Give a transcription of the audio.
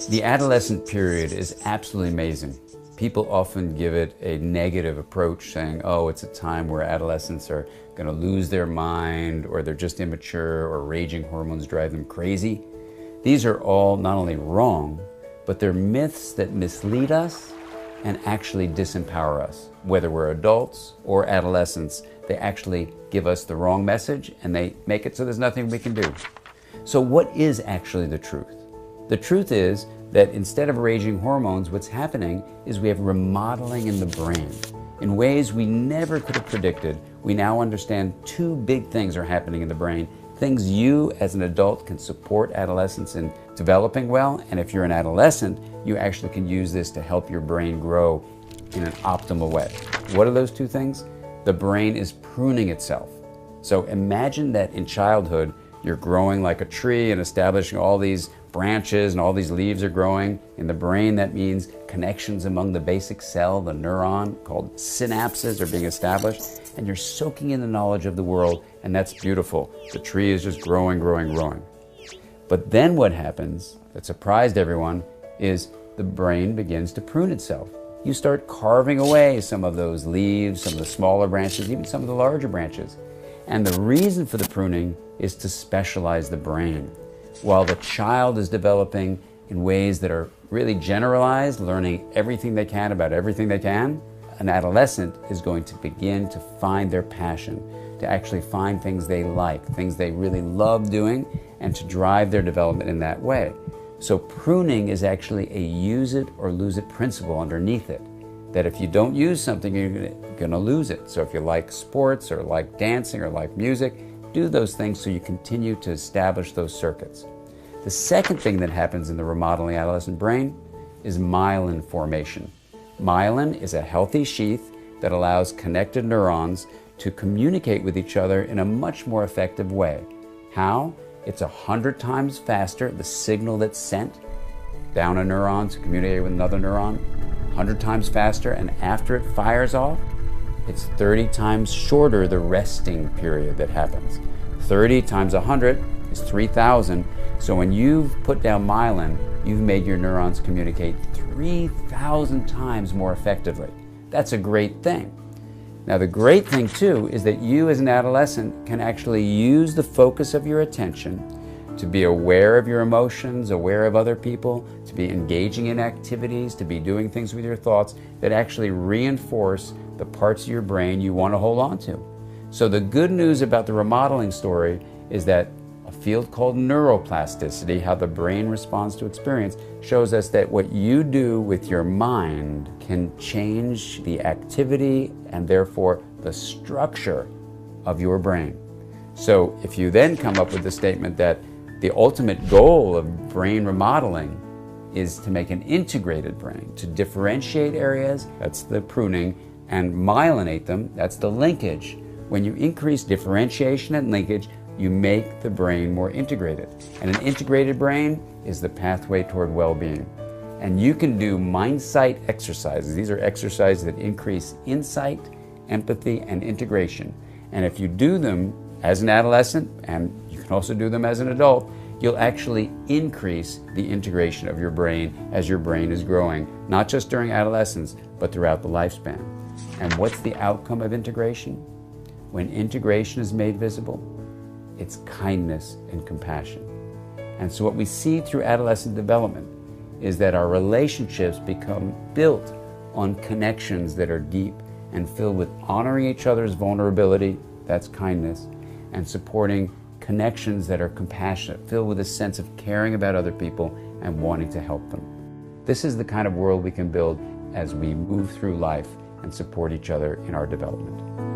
The adolescent period is absolutely amazing. People often give it a negative approach, saying, oh, it's a time where adolescents are going to lose their mind, or they're just immature, or raging hormones drive them crazy. These are all not only wrong, but they're myths that mislead us and actually disempower us. Whether we're adults or adolescents, they actually give us the wrong message and they make it so there's nothing we can do. So what is actually the truth? The truth is that instead of raging hormones, what's happening is we have remodeling in the brain. In ways we never could have predicted, we now understand two big things are happening in the brain. Things you as an adult can support adolescents in developing well, and if you're an adolescent, you actually can use this to help your brain grow in an optimal way. What are those two things? The brain is pruning itself. So imagine that in childhood, you're growing like a tree and establishing all these branches and all these leaves are growing. In the brain, that means connections among the basic cell, the neuron, called synapses, are being established, and you're soaking in the knowledge of the world, and that's beautiful. The tree is just growing, growing, growing. But then what happens, that surprised everyone, is the brain begins to prune itself. You start carving away some of those leaves, some of the smaller branches, even some of the larger branches. And the reason for the pruning is to specialize the brain. While the child is developing in ways that are really generalized, learning everything they can about everything they can, an adolescent is going to begin to find their passion, to actually find things they like, things they really love doing, and to drive their development in that way. So pruning is actually a use it or lose it principle underneath it. That if you don't use something, you're going to lose it. So if you like sports or like dancing or like music, do those things so you continue to establish those circuits. The second thing that happens in the remodeling adolescent brain is myelin formation. Myelin is a healthy sheath that allows connected neurons to communicate with each other in a much more effective way. How? It's 100 times faster, the signal that's sent down a neuron to communicate with another neuron, 100 times faster, and after it fires off, it's 30 times shorter the resting period that happens. 30 times 100 is 3,000. So when you've put down myelin, you've made your neurons communicate 3,000 times more effectively. That's a great thing. Now the great thing too is that you as an adolescent can actually use the focus of your attention to be aware of your emotions, aware of other people, to be engaging in activities, to be doing things with your thoughts that actually reinforce the parts of your brain you want to hold on to. So the good news about the remodeling story is that a field called neuroplasticity, how the brain responds to experience, shows us that what you do with your mind can change the activity and therefore the structure of your brain. So if you then come up with the statement that the ultimate goal of brain remodeling is to make an integrated brain, to differentiate areas, that's the pruning, and myelinate them, that's the linkage. When you increase differentiation and linkage, you make the brain more integrated. And an integrated brain is the pathway toward well-being. And you can do mind-sight exercises. These are exercises that increase insight, empathy, and integration. And if you do them as an adolescent, and you can also do them as an adult, you'll actually increase the integration of your brain as your brain is growing, not just during adolescence, but throughout the lifespan. And what's the outcome of integration? When integration is made visible, it's kindness and compassion. And so what we see through adolescent development is that our relationships become built on connections that are deep and filled with honoring each other's vulnerability, that's kindness, and supporting connections that are compassionate, filled with a sense of caring about other people and wanting to help them. This is the kind of world we can build as we move through life and support each other in our development.